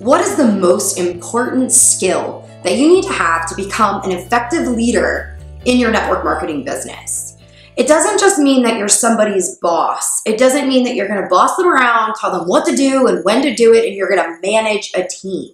What is the most important skill that you need to have to become an effective leader in your network marketing business? It doesn't just mean that you're somebody's boss. It doesn't mean that you're going to boss them around, tell them what to do and when to do it, and you're going to manage a team.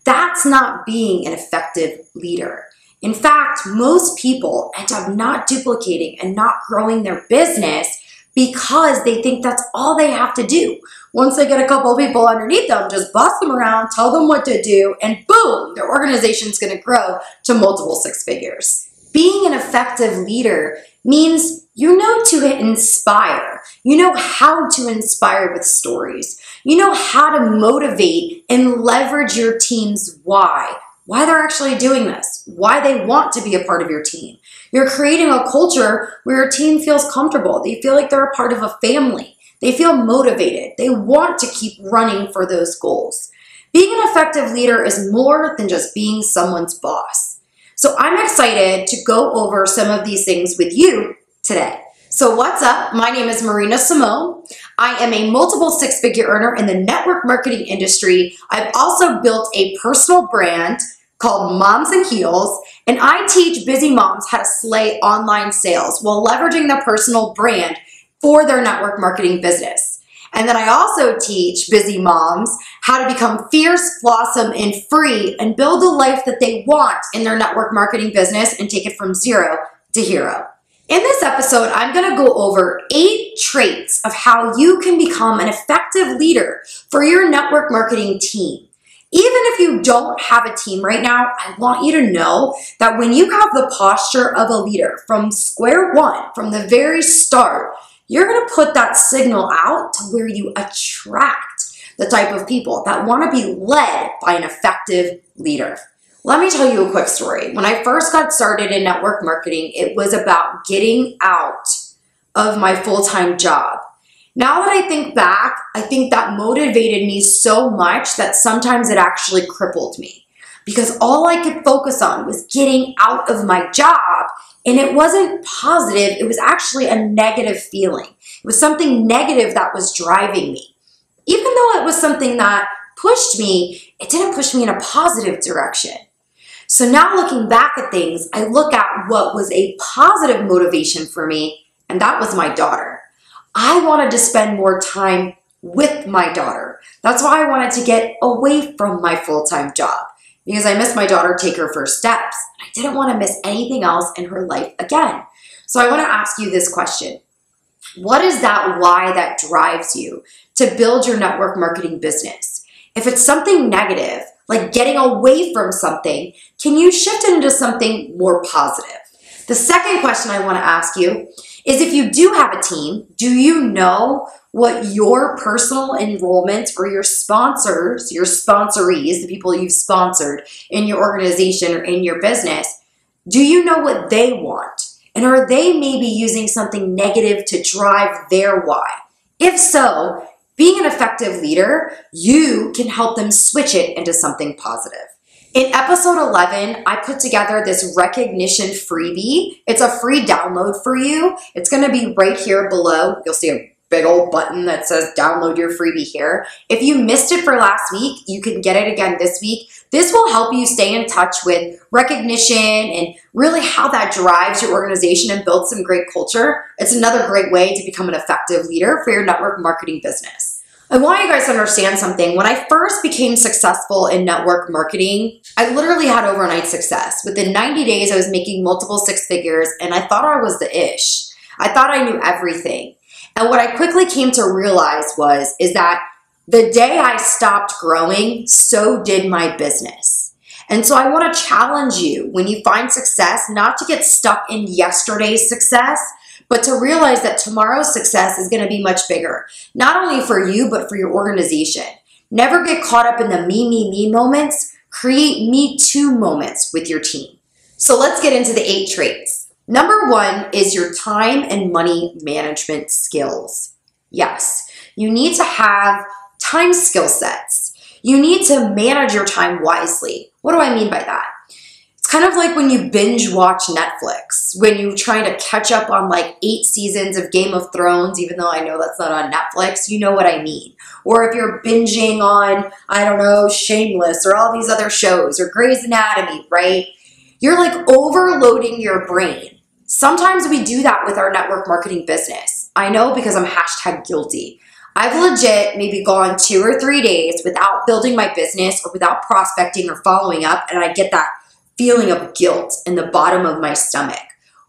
That's not being an effective leader. In fact, most people end up not duplicating and not growing their business because they think that's all they have to do. Once they get a couple of people underneath them, just boss them around, tell them what to do, and boom, their organization's going to grow to multiple six figures. Being an effective leader means you know to inspire. You know how to inspire with stories. You know how to motivate and leverage your team's why they're actually doing this, why they want to be a part of your team. You're creating a culture where your team feels comfortable. They feel like they're a part of a family. They feel motivated. They want to keep running for those goals. Being an effective leader is more than just being someone's boss. So I'm excited to go over some of these things with you today. So what's up? My name is Marina Simone. I am a multiple six-figure earner in the network marketing industry. I've also built a personal brand called Moms and Heels, and I teach busy moms how to slay online sales while leveraging their personal brand for their network marketing business. And then I also teach busy moms how to become fierce, blossom, and free and build the life that they want in their network marketing business and take it from zero to hero. In this episode, I'm going to go over 8 traits of how you can become an effective leader for your network marketing team. Even if you don't have a team right now, I want you to know that when you have the posture of a leader from square one, from the very start, you're going to put that signal out to where you attract the type of people that want to be led by an effective leader. Let me tell you a quick story. When I first got started in network marketing, it was about getting out of my full-time job. Now that I think back, I think that motivated me so much that sometimes it actually crippled me because all I could focus on was getting out of my job, and it wasn't positive. It was actually a negative feeling. It was something negative that was driving me. Even though it was something that pushed me, it didn't push me in a positive direction. So now looking back at things, I look at what was a positive motivation for me, and that was my daughter. I wanted to spend more time with my daughter. That's why I wanted to get away from my full-time job because I missed my daughter take her first steps. I didn't want to miss anything else in her life again. So I want to ask you this question. What is that why that drives you to build your network marketing business? If it's something negative, like getting away from something, can you shift it into something more positive? The second question I want to ask you is if you do have a team, do you know what your personal enrollment or your sponsors, your sponsorees, the people you've sponsored in your organization or in your business, do you know what they want? And are they maybe using something negative to drive their why? If so, being an effective leader, you can help them switch it into something positive. In episode 11, I put together this recognition freebie. It's a free download for you. It's going to be right here below. You'll see a big old button that says download your freebie here. If you missed it for last week, you can get it again this week. This will help you stay in touch with recognition and really how that drives your organization and builds some great culture. It's another great way to become an effective leader for your network marketing business. I want you guys to understand something. When I first became successful in network marketing, I literally had overnight success. Within 90 days, I was making multiple six figures, and I thought I was the ish. I thought I knew everything. And what I quickly came to realize is that the day I stopped growing, so did my business. And so I want to challenge you when you find success, not to get stuck in yesterday's success, but to realize that tomorrow's success is going to be much bigger, not only for you, but for your organization. Never get caught up in the me moments. Create me too moments with your team. So let's get into the 8 traits. Number 1 is your time and money management skills. Yes, you need to have time skill sets. You need to manage your time wisely. What do I mean by that? It's kind of like when you binge watch Netflix, when you're trying to catch up on like 8 seasons of Game of Thrones, even though I know that's not on Netflix, you know what I mean. Or if you're binging on, I don't know, Shameless or all these other shows or Grey's Anatomy, right? You're like overloading your brain. Sometimes we do that with our network marketing business. I know because I'm #guilty. I've legit maybe gone 2 or 3 days without building my business or without prospecting or following up, and I get that feeling of guilt in the bottom of my stomach.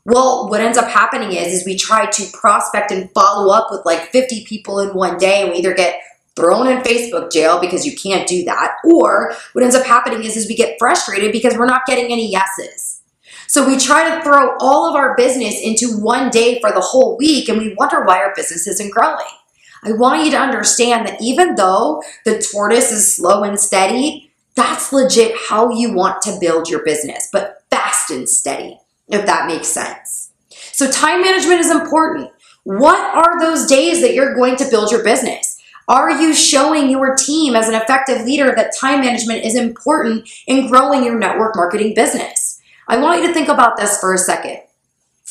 Well, what ends up happening is we try to prospect and follow up with like 50 people in one day, and we either get thrown in Facebook jail because you can't do that, or what ends up happening is we get frustrated because we're not getting any yeses. So we try to throw all of our business into one day for the whole week, and we wonder why our business isn't growing. I want you to understand that even though the tortoise is slow and steady, that's legit how you want to build your business, but fast and steady, if that makes sense. So time management is important. What are those days that you're going to build your business? Are you showing your team as an effective leader that time management is important in growing your network marketing business? I want you to think about this for a second.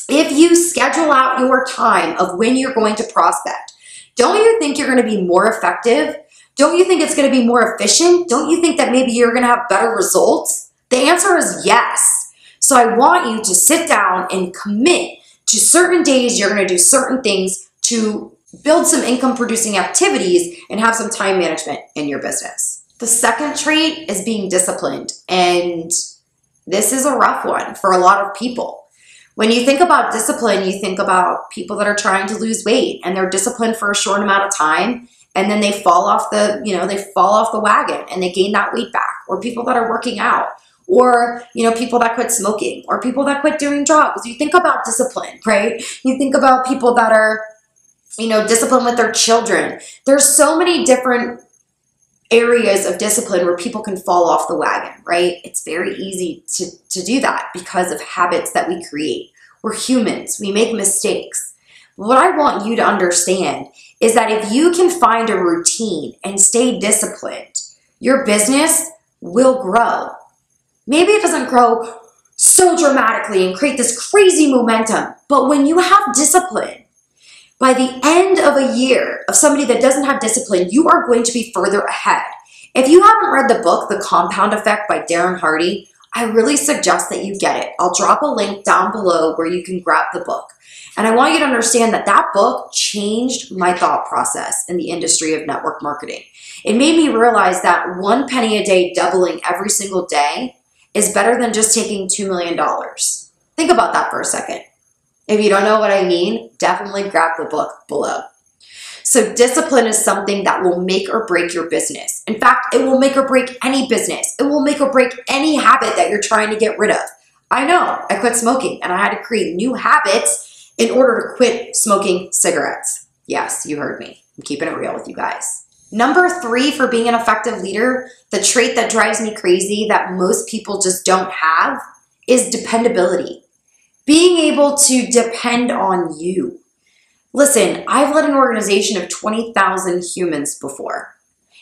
If you schedule out your time of when you're going to prospect, don't you think you're going to be more effective? Don't you think it's going to be more efficient? Don't you think that maybe you're going to have better results? The answer is yes. So I want you to sit down and commit to certain days you're going to do certain things to build some income producing activities and have some time management in your business. The second trait is being disciplined. And this is a rough one for a lot of people. When you think about discipline, you think about people that are trying to lose weight and they're disciplined for a short amount of time, and then they fall off the wagon and they gain that weight back. Or people that are working out, or people that quit smoking, or people that quit doing drugs. You think about discipline, right? You think about people that are disciplined with their children. There's so many different areas of discipline where people can fall off the wagon, right? It's very easy to do that because of habits that we create. We're humans. We make mistakes. What I want you to understand is that if you can find a routine and stay disciplined, your business will grow. Maybe it doesn't grow so dramatically and create this crazy momentum, but when you have discipline, by the end of a year of somebody that doesn't have discipline, you are going to be further ahead. If you haven't read the book, The Compound Effect by Darren Hardy, I really suggest that you get it. I'll drop a link down below where you can grab the book. And I want you to understand that that book changed my thought process in the industry of network marketing. It made me realize that 1 penny a day doubling every single day is better than just taking $2 million. Think about that for a second. If you don't know what I mean, definitely grab the book below. So discipline is something that will make or break your business. In fact, it will make or break any business. It will make or break any habit that you're trying to get rid of. I know, I quit smoking and I had to create new habits in order to quit smoking cigarettes. Yes, you heard me. I'm keeping it real with you guys. Number 3 for being an effective leader, the trait that drives me crazy that most people just don't have, is dependability. Being able to depend on you. Listen, I've led an organization of 20,000 humans before.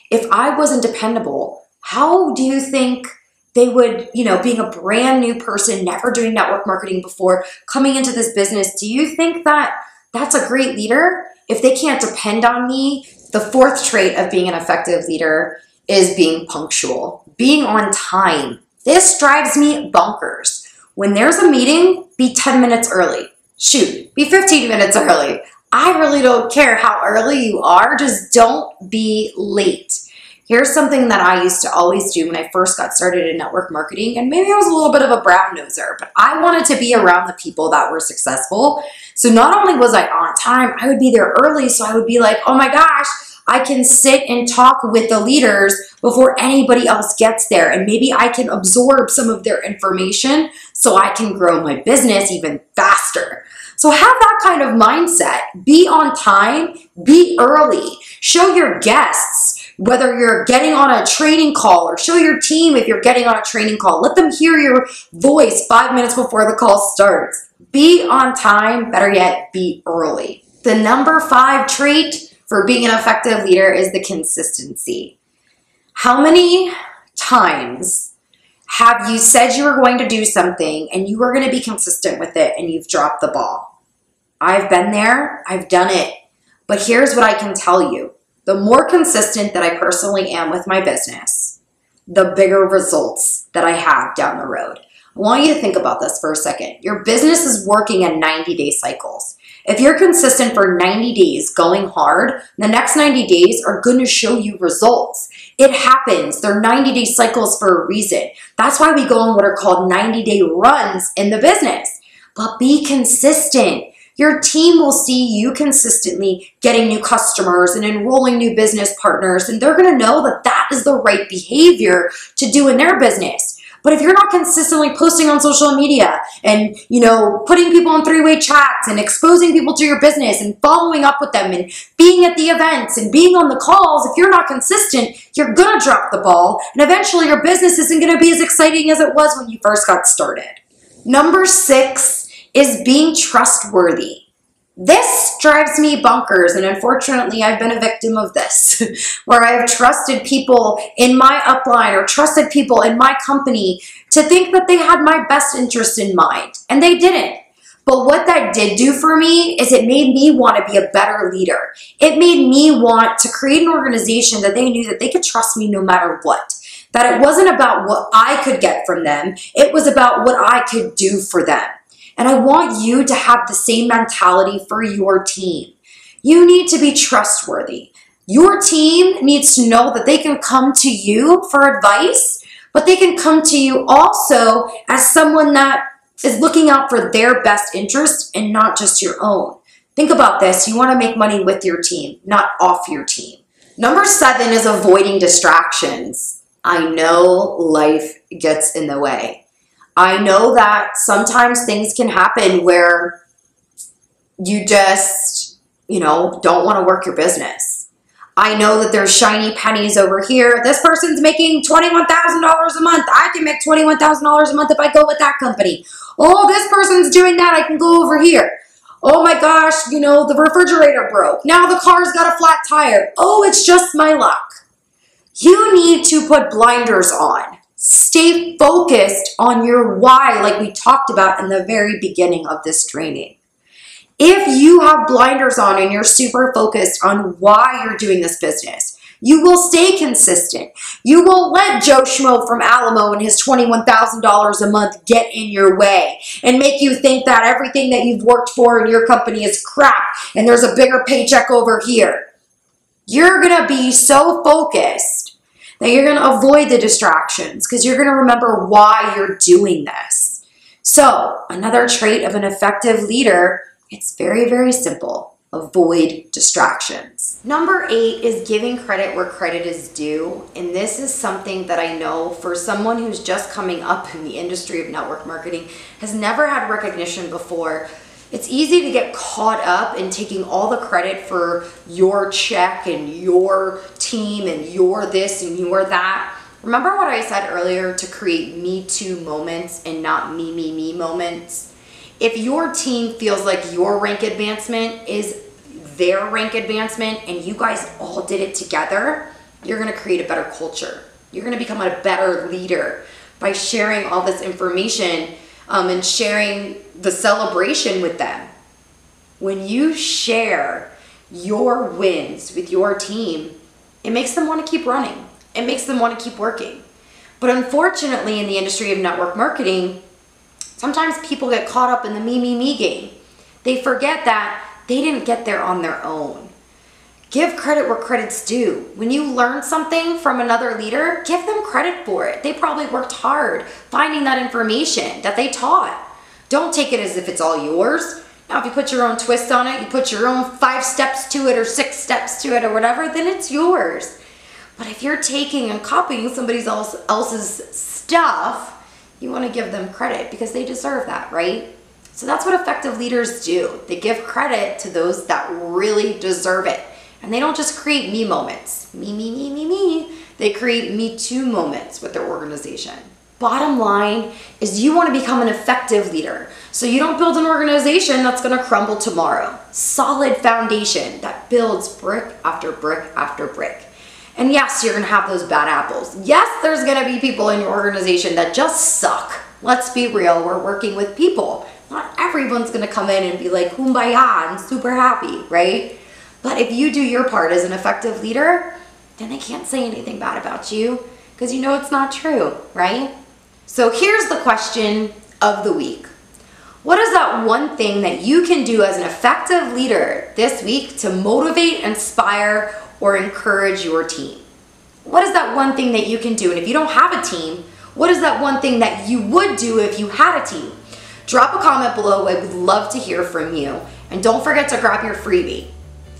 If I wasn't dependable, how do you think they would, being a brand new person, never doing network marketing before, coming into this business, do you think that that's a great leader? If they can't depend on me, the 4th trait of being an effective leader is being punctual, being on time. This drives me bonkers. When there's a meeting, be 10 minutes early. Shoot, be 15 minutes early. I really don't care how early you are, just don't be late. Here's something that I used to always do when I first got started in network marketing, and maybe I was a little bit of a brown noser, but I wanted to be around the people that were successful. So not only was I on time, I would be there early, so I would be like, oh my gosh, I can sit and talk with the leaders before anybody else gets there, and maybe I can absorb some of their information so I can grow my business even faster. So have that kind of mindset. Be on time, be early. Show your guests, whether you're getting on a training call, or show your team if you're getting on a training call. Let them hear your voice 5 minutes before the call starts. Be on time, better yet, be early. The number 5 trait for being an effective leader is the consistency. How many times Have you said you were going to do something and you were going to be consistent with it and you've dropped the ball? I've been there. I've done it. But here's what I can tell you. The more consistent that I personally am with my business, the bigger results that I have down the road. I want you to think about this for a second. Your business is working in 90-day cycles. If you're consistent for 90 days going hard, the next 90 days are going to show you results. It happens. They're 90-day cycles for a reason. That's why we go on what are called 90-day runs in the business. But be consistent. Your team will see you consistently getting new customers and enrolling new business partners, and they're going to know that that is the right behavior to do in their business. But if you're not consistently posting on social media and, putting people in three-way chats and exposing people to your business and following up with them and being at the events and being on the calls, if you're not consistent, you're going to drop the ball, and eventually your business isn't going to be as exciting as it was when you first got started. Number 6 is being trustworthy. This drives me bonkers, and unfortunately, I've been a victim of this, where I have trusted people in my upline or trusted people in my company to think that they had my best interest in mind, and they didn't. But what that did do for me is it made me want to be a better leader. It made me want to create an organization that they knew that they could trust me no matter what. That it wasn't about what I could get from them, it was about what I could do for them. And I want you to have the same mentality for your team. You need to be trustworthy. Your team needs to know that they can come to you for advice, but they can come to you also as someone that is looking out for their best interest and not just your own. Think about this. You want to make money with your team, not off your team. Number 7 is avoiding distractions. I know life gets in the way. I know that sometimes things can happen where you just, don't want to work your business. I know that there's shiny pennies over here. This person's making $21,000 a month. I can make $21,000 a month if I go with that company. Oh, this person's doing that. I can go over here. Oh my gosh, the refrigerator broke. Now the car's got a flat tire. Oh, it's just my luck. You need to put blinders on. Stay focused on your why, like we talked about in the very beginning of this training. If you have blinders on and you're super focused on why you're doing this business, you will stay consistent. You won't let Joe Schmo from Alamo and his $21,000 a month get in your way and make you think that everything that you've worked for in your company is crap and there's a bigger paycheck over here. You're going to be so focused that you're going to avoid the distractions because you're going to remember why you're doing this. So, another trait of an effective leader, it's very, very simple. Avoid distractions. Number 8 is giving credit where credit is due. And this is something that I know for someone who's just coming up in the industry of network marketing, has never had recognition before. It's easy to get caught up in taking all the credit for your check and your team and your this and your that. Remember what I said earlier to create me too moments and not me, me, me moments? If your team feels like your rank advancement is their rank advancement and you guys all did it together, you're going to create a better culture. You're going to become a better leader by sharing all this information and sharing the celebration with them. When you share your wins with your team, it makes them want to keep running. It makes them want to keep working. But unfortunately, in the industry of network marketing, sometimes people get caught up in the me, me, me game. They forget that they didn't get there on their own. Give credit where credit's due. When you learn something from another leader, give them credit for it. They probably worked hard finding that information that they taught. Don't take it as if it's all yours. Now, if you put your own twist on it, you put your own 5 steps to it or 6 steps to it or whatever, then it's yours. But if you're taking and copying somebody else's stuff, you want to give them credit because they deserve that, right? So that's what effective leaders do. They give credit to those that really deserve it. And they don't just create me moments. Me, me, me, me, me. They create me too moments with their organization. Bottom line is you want to become an effective leader. So you don't build an organization that's going to crumble tomorrow. Solid foundation that builds brick after brick after brick. And yes, you're gonna have those bad apples. Yes, there's gonna be people in your organization that just suck. Let's be real, we're working with people. Not everyone's gonna come in and be like, kumbaya, and super happy, right? But if you do your part as an effective leader, then they can't say anything bad about you because you know it's not true, right? So here's the question of the week. What is that one thing that you can do as an effective leader this week to motivate, inspire, or encourage your team? What is that one thing that you can do? And if you don't have a team, what is that one thing that you would do if you had a team? Drop a comment below. I would love to hear from you. And don't forget to grab your freebie.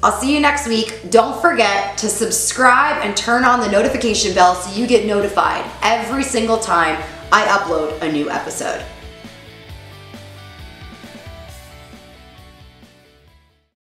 I'll see you next week. Don't forget to subscribe and turn on the notification bell so you get notified every single time I upload a new episode.